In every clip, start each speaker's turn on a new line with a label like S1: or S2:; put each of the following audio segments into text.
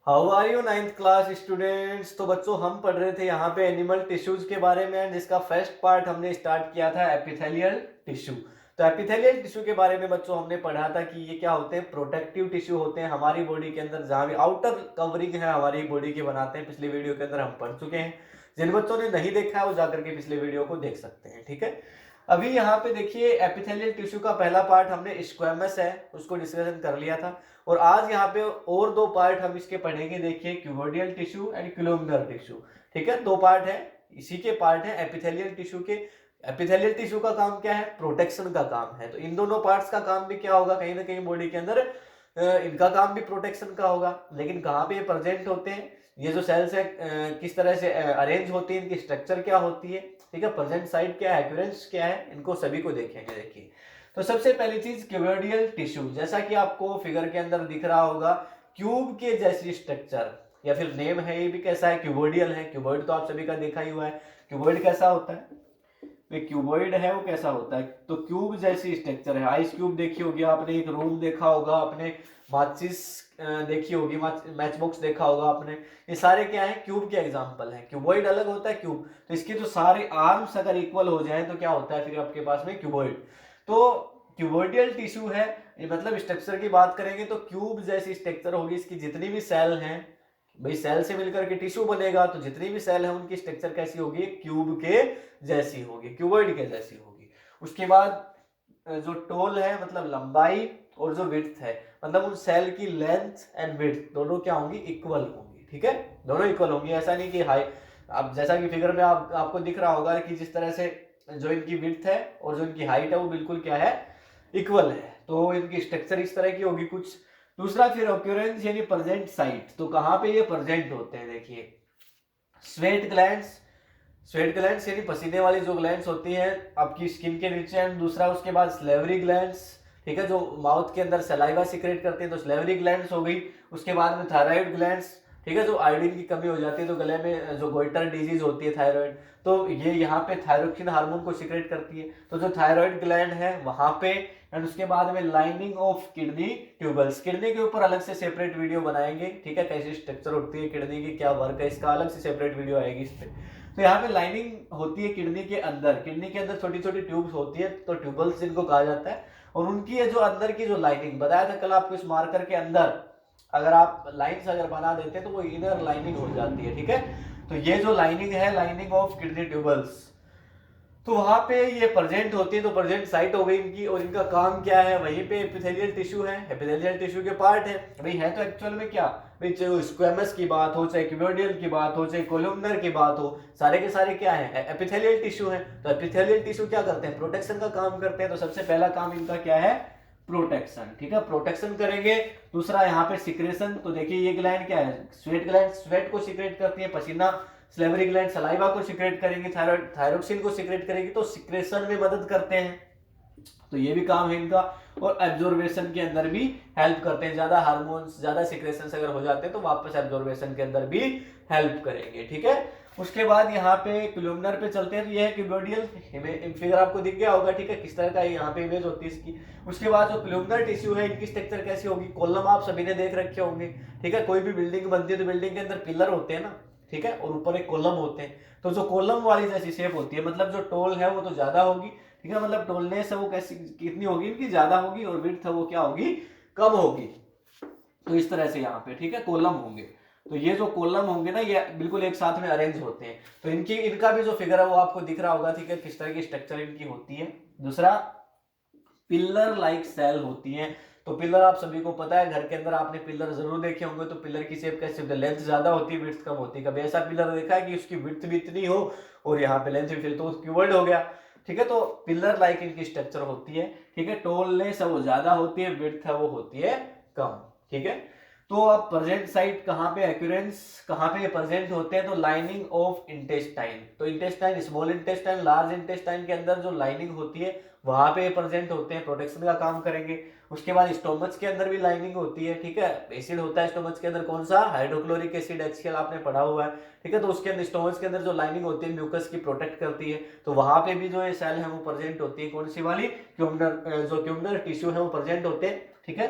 S1: How are you ninth class students. तो बच्चों हम पढ़ रहे थे यहाँ पे एनिमल टिश्यूज के बारे में, जिसका फर्स्ट पार्ट हमने स्टार्ट किया था एपिथेलियल टिश्यू। तो एपिथेलियल टिश्यू के बारे में बच्चों हमने पढ़ा था कि ये क्या होते हैं, प्रोटेक्टिव टिश्यू होते हैं हमारी बॉडी के अंदर, जहाँ भी आउटर कवरिंग है हमारी बॉडी की बनाते हैं। पिछले वीडियो के अंदर हम पढ़ चुके हैं। जिन बच्चों ने नहीं देखा है वो जाकर के पिछले वीडियो को देख सकते हैं। ठीक है, अभी यहाँ पे देखिए एपिथेलियल टिश्यू का पहला पार्ट हमने स्क्वेमस है उसको डिस्कशन कर लिया था, और आज यहाँ पे और दो पार्ट हम इसके पढ़ेंगे। देखिए cuboidal tissue and columnar tissue. ठीक है, दो पार्ट है, इसी के पार्ट है एपिथेलियल टिश्यू के। एपिथेलियल टिश्यू का काम क्या है, प्रोटेक्शन का काम है। तो इन दोनों पार्ट्स का काम भी क्या होगा, कहीं ना कहीं बॉडी के अंदर इनका काम भी प्रोटेक्शन का होगा। लेकिन कहाँ पे ये प्रेजेंट होते हैं, ये जो सेल्स है किस तरह से अरेंज होती है, इनकी स्ट्रक्चर क्या होती है, ठीक है, प्रेजेंट साइट क्या है, एक्यूरेंस क्या है, इनको सभी को देखेंगे। देखिए तो सबसे पहली चीज क्यूबोडियल टिश्यू, जैसा कि आपको फिगर के अंदर दिख रहा होगा, क्यूब के जैसी स्ट्रक्चर, या फिर नेम है ये भी कैसा है, क्यूबोडियल है। क्यूबोइड तो आप सभी का देखा ही हुआ है। क्यूबोइड कैसा होता है, क्यूबोइड है वो कैसा होता है, तो क्यूब जैसी स्ट्रक्चर है। आइस क्यूब देखी होगी आपने, एक रूम देखा होगा आपने, माचिस देखी होगी, मैच बॉक्स देखा होगा आपने। ये सारे क्या है, क्यूब के एग्जांपल हैं। क्यूबोइड अलग होता है क्यूब, तो इसके जो सारे आर्म्स अगर इक्वल हो जाए तो क्या होता है फिर आपके पास में, क्यूबोइड। तो क्यूबोइडियल टिश्यू है ये, मतलब स्ट्रक्चर की बात करेंगे तो क्यूब जैसी स्ट्रक्चर होगी। इसकी जितनी भी सेल हैं, भाई सेल से मिलकर के टिश्यू बनेगा, तो जितनी भी सेल है उनकी स्ट्रक्चर कैसी होगी, क्यूब के जैसी होगी, क्यूबोइड के जैसी होगी। उसके बाद जो टोल है मतलब लंबाई, और जो विड्थ है मतलब उन सेल की लेंथ एंड विड्थ दोनों क्या होंगी, इक्वल होंगी। ठीक है, दोनों इक्वल होंगी। ऐसा नहीं कि हाई, अब जैसा कि फिगर में आपको दिख रहा होगा कि जिस तरह से जो इनकी विड्थ है और जो इनकी हाइट है वो बिल्कुल क्या है, इक्वल है। तो इनकी स्ट्रक्चर इस तरह की होगी कुछ। दूसरा फिर ऑक्यूरेंस यानी प्रेजेंट साइट, तो कहाँ पे ये प्रेजेंट होते हैं, देखिए स्वेट ग्लैंड्स। स्वेट ग्लैंड्स यानी पसीने वाली जो ग्लैंड्स होती हैं आपकी स्किन के नीचे। एंड दूसरा उसके बाद स्लेवरी ग्लैंड्स, ठीक है, जो माउथ के अंदर सलाइवा सिक्रेट करते हैं, तो स्लेवरी ग्लैंड्स हो गई। उसके बाद में थायराइड ग्लैंड्स, ठीक है, जो आयोडीन की कमी हो जाती है तो गले में जो गोइटर डिजीज होती है थायराइड, तो ये यहाँ पे थायरोक्सिन हार्मोन को सिक्रेट करती है, तो जो थायराइड ग्लैंड है वहां पे। एंड उसके बाद में lining of kidney tubules, kidney के ऊपर अलग से सेपरेट वीडियो बनाएंगे। ठीक है, कैसी स्ट्रक्चर होती है किडनी की, क्या वर्क है इसका, अलग से सेपरेट वीडियो आएगी इस पे। तो यहाँ पे लाइनिंग होती है किडनी के अंदर, किडनी के अंदर छोटी छोटी ट्यूब्स होती है, तो ट्यूबल्स जिनको कहा जाता है। और उनकी जो अंदर की जो लाइनिंग बताया था कल आपको, इस मार्कर के अंदर अगर आप लाइंस अगर बना देते हैं तो वो इनर लाइनिंग हो जाती है। ठीक है, तो ये जो लाइनिंग है, लाइनिंग ऑफ किडनी ट्यूबल्स, तो वहां पे ये प्रेजेंट होती है। तो प्रेजेंट साइट हो गई इनकी, और इनका काम क्या है, वहीं पे एपिथेलियल टिश्यू है, एपिथेलियल टिश्यू के पार्ट है। भाई है तो एक्चुअल में क्या, भाई चाहे स्क्वेमस की बात हो, चाहे क्यूबोडियल की बात हो, चाहे कोलुमनर की बात हो, सारे के सारे क्या है, एपिथेलियल टिश्यू है। तो एपिथेलियल टिश्यू क्या करते हैं, प्रोटेक्शन का काम करते हैं। तो सबसे पहला काम इनका क्या है, प्रोटेक्शन। ठीक है, प्रोटेक्शन करेंगे। दूसरा यहाँ पे सिक्रेशन, तो देखिए ये ग्लैंड क्या है, स्वेट ग्लैंड स्वेट को सिक्रेट करती है, पसीना। स्लेवरी ग्लैंड सलाइवा को सिक्रेट करेंगे, थायराइड थायरोक्सिन को सिक्रेट करेगी, तो सिक्रेशन में मदद करते हैं। तो ये भी काम है इनका। और एब्जॉर्बेशन के अंदर भी हेल्प करते हैं, ज्यादा हार्मोन्स ज्यादा सिक्रेशन अगर हो जाते हैं तो वापस एब्जॉर्बेशन के अंदर भी हेल्प करेंगे। ठीक है, उसके बाद यहाँ पे कोलुमनर पे चलते हैं। तो ये है क्यूबोडियल फिगर आपको दिख गया होगा। ठीक है, किस तरह का यहाँ पे इमेज होती है इसकी। उसके बाद जो कोलुमनर टिश्यू है इनकी स्ट्रक्चर कैसी होगी, कॉलम आप सभी ने देख रखे होंगे। ठीक है, कोई भी बिल्डिंग बनती है तो बिल्डिंग के अंदर पिलर होते हैं ना, ठीक है, और ऊपर एक कॉलम होते हैं। तो जो कॉलम वाली जैसी शेप होती है, मतलब जो टोल है वो तो ज्यादा होगी, ठीक है, मतलब टोलनेस है वो कैसी कितनी होगी, इनकी ज्यादा होगी, और विड्थ है वो क्या होगी, कम होगी। तो इस तरह से यहाँ पे, ठीक है, कॉलम होंगे। तो ये जो कॉलम होंगे ना, ये बिल्कुल एक साथ में अरेंज होते हैं। तो इनका भी जो फिगर है वो आपको दिख रहा होगा। ठीक है, किस तरह की स्ट्रक्चर इनकी होती है। दूसरा पिलर लाइक सेल होती है। तो पिलर आप सभी को पता है, घर के अंदर आपने पिलर जरूर देखे होंगे। तो पिलर की शेप कैसे होती है, लेंथ ज्यादा होती है, विड्थ कम होती है। कभी ऐसा पिलर देखा है कि उसकी विड्थ भी इतनी हो और यहाँ पे लेंथ भी, तो क्यूबॉइड हो गया। ठीक है, तो पिलर लाइक इनकी स्ट्रक्चर होती है। ठीक है, टोलनेस है वो ज्यादा होती है, विड्थ है वो होती है कम। ठीक है, तो अब प्रेजेंट साइट कहाँ पे, एक्यूरेंस कहाँ पे प्रेजेंट होते हैं, तो लाइनिंग ऑफ इंटेस्टाइन। तो intestine, small intestine, large intestine के अंदर जो लाइनिंग होती है वहां पे प्रेजेंट होते हैं, प्रोटेक्शन का काम करेंगे। उसके बाद स्टोमच के अंदर भी लाइनिंग होती है। ठीक है, एसिड होता है स्टोमच के अंदर, कौन सा, हाइड्रोक्लोरिक एसिड HCl आपने पढ़ा हुआ है। ठीक है, तो उसके अंदर स्टोमच के अंदर जो लाइनिंग होती है म्यूकस की प्रोटेक्ट करती है। तो वहां पे भी जो ये सेल है वो प्रेजेंट होती है, कौन सी वाली, क्यूमनर, जो क्यूमनर टिश्यू है वो प्रेजेंट होते हैं। ठीक है,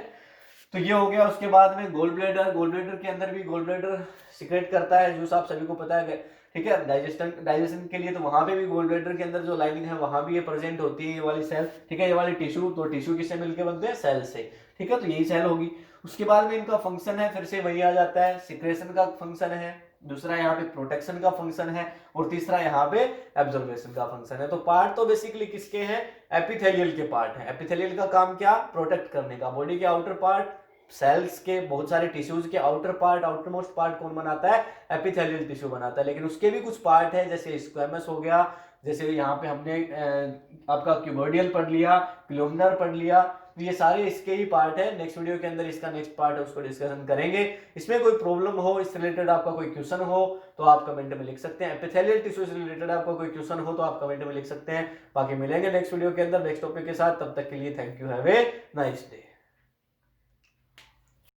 S1: तो ये हो गया। उसके बाद में गोल ब्लेडर, गोल ब्लेडर के अंदर भी गोल ब्लेडर सिक्रेट करता है जूस, आप सभी को पता है, ठीक है, डाइजेशन के लिए। तो वहां पे भी गोल ब्लेडर के अंदर जो लाइनिंग है वहां भी ये प्रेजेंट होती है, ये वाली सेल, ठीक है, ये वाली टिश्यू। तो टिश्यू किससे मिलकर बनते हैं? सेल से, ठीक है, तो यही सेल होगी। उसके बाद में इनका फंक्शन है, फिर से वही आ जाता है, सिक्रेशन का फंक्शन है, दूसरा यहाँ पे प्रोटेक्शन का फंक्शन है, और तीसरा यहाँ पे एब्जॉर्बेशन का फंक्शन है। तो पार्ट तो बेसिकली किसके हैं? एपिथेलियल के पार्ट है। एपिथेलियल का काम क्या? प्रोटेक्ट करने का। बॉडी के आउटर पार्ट, सेल्स के बहुत सारे टिश्यूज के outer part, outer most part कौन बनाता है? एपिथेलियल टिश्यू बनाता है। लेकिन उसके भी कुछ पार्ट है, जैसे स्क्वेमस हो गया, जैसे यहाँ पे हमने आपका क्यूबोडियल पढ़ लिया, पिलोमिनर पढ़ लिया, तो ये सारे इसके ही पार्ट है। नेक्स्ट वीडियो के अंदर इसका नेक्स्ट पार्ट है, उसको डिस्कशन करेंगे। इसमें कोई प्रॉब्लम हो, इस रिलेटेड आपका कोई क्वेश्चन हो तो आप कमेंट में लिख सकते हैं। एपिथेलियल टिश्यू से रिलेटेड आपका कोई क्वेश्चन हो तो आप कमेंट में लिख सकते हैं। बाकी मिलेंगे नेक्स्ट वीडियो के अंदर नेक्स्ट टॉपिक के साथ, तब तक के लिए thank you, have a nice day.